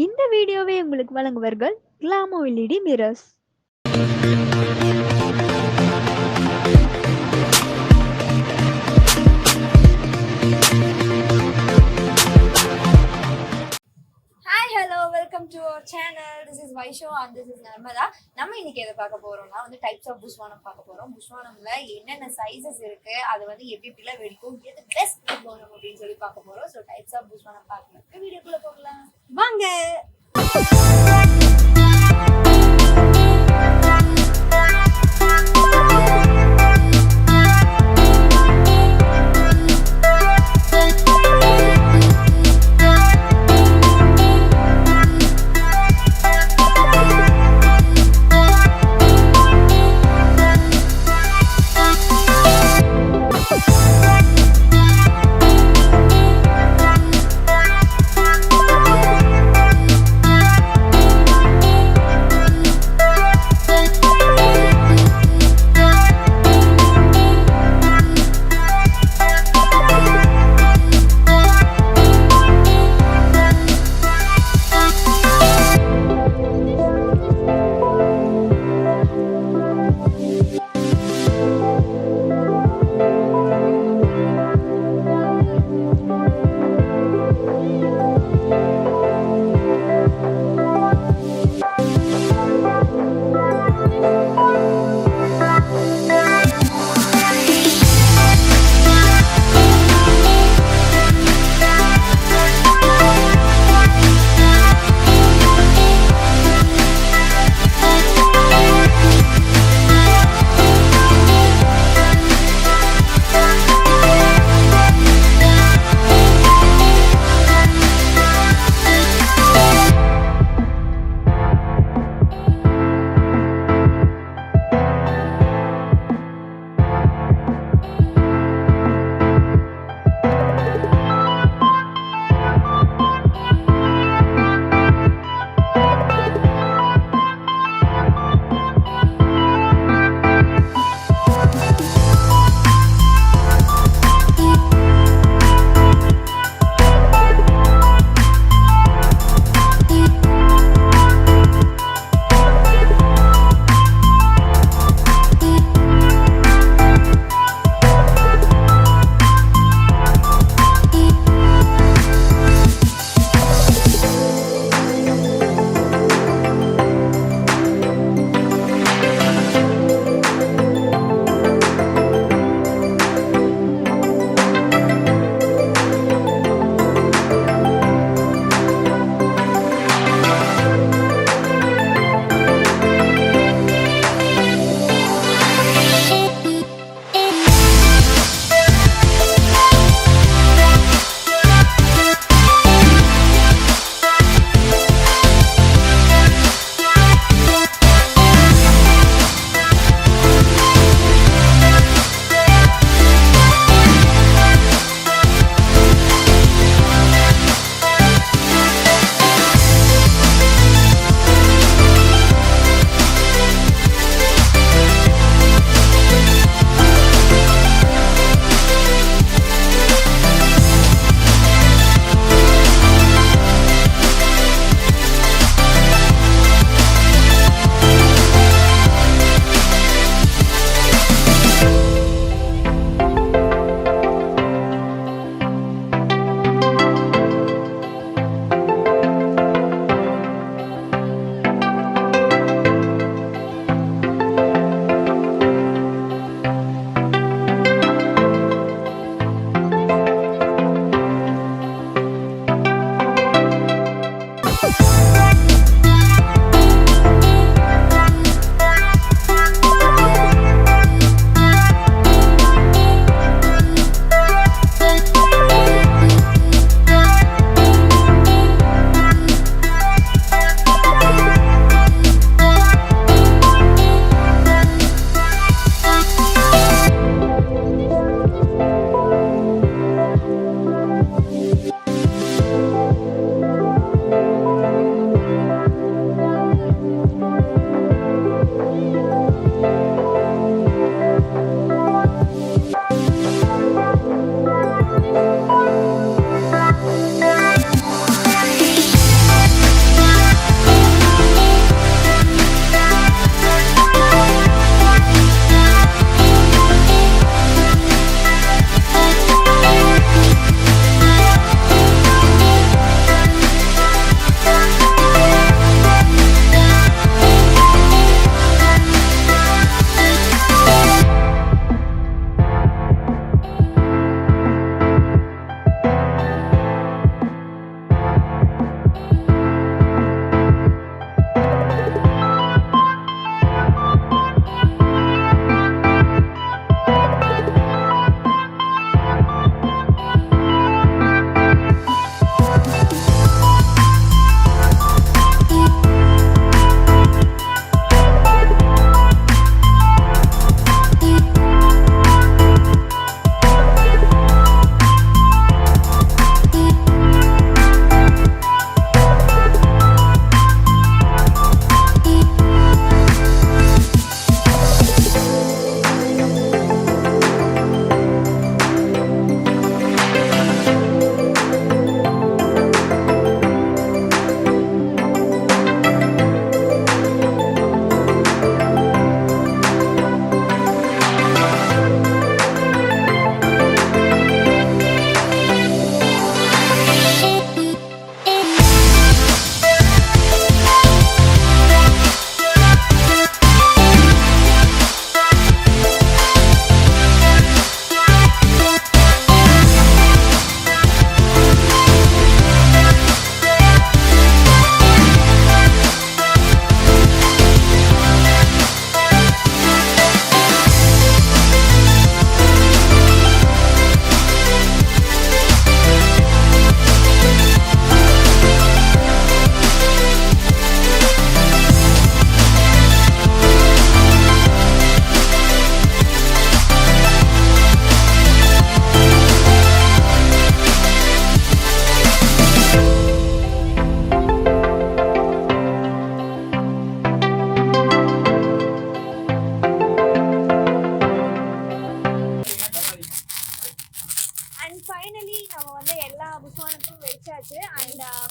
இந்த வீடியோவை உங்களுக்கு வழங்குவர்கள் Glamo LED mirrors. Hi hello welcome to our channel. This is Vaisho and this is Narmada. நம்ம இன்னைக்கு எதை பார்க்க போறோம்னா டைப்ஸ் ஆஃப் புஸ்வானம் பார்க்க போறோம். புஸ்வானம்ல என்னென்ன சைசஸ் இருக்கு, அது எப்படி எப்படிலாம் வெடிக்கும், எது பெஸ்ட் புஸ்வானம் அப்படின்னு சொல்லி பார்க்க போறோம். ஸோ டைப்ஸ் ஆஃப் புஸ்வானம் பார்க்கணும். வீடியோக்குள்ள போகலாம் வாங்க.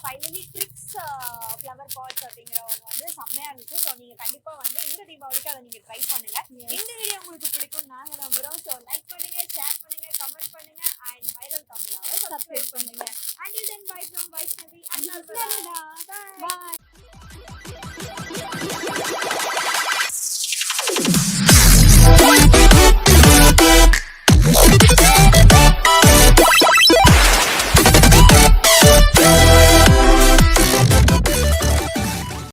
ஃபைனலி ட்ரிக்ஸ் ஃப்ளவர் பாட்ஸ் அப்படிங்கிற ஒன்று வந்து செம்மையா இருந்துச்சு. ஸோ நீங்க கண்டிப்பா வந்து இந்த தீபாவளிக்கு அதை நீங்க ட்ரை பண்ணுங்க. இந்த வீடியோ உங்களுக்கு பிடிக்கும் நாங்க நம்புறோம். ஸோ லைக் பண்ணுங்க, ஷேர் பண்ணுங்க, கமெண்ட் பண்ணுங்க அண்ட் வைரல் தமிழாவை சப்ஸ்கிரைப் பண்ணுங்க. Until then, bye from Vaishnavi and Narmada.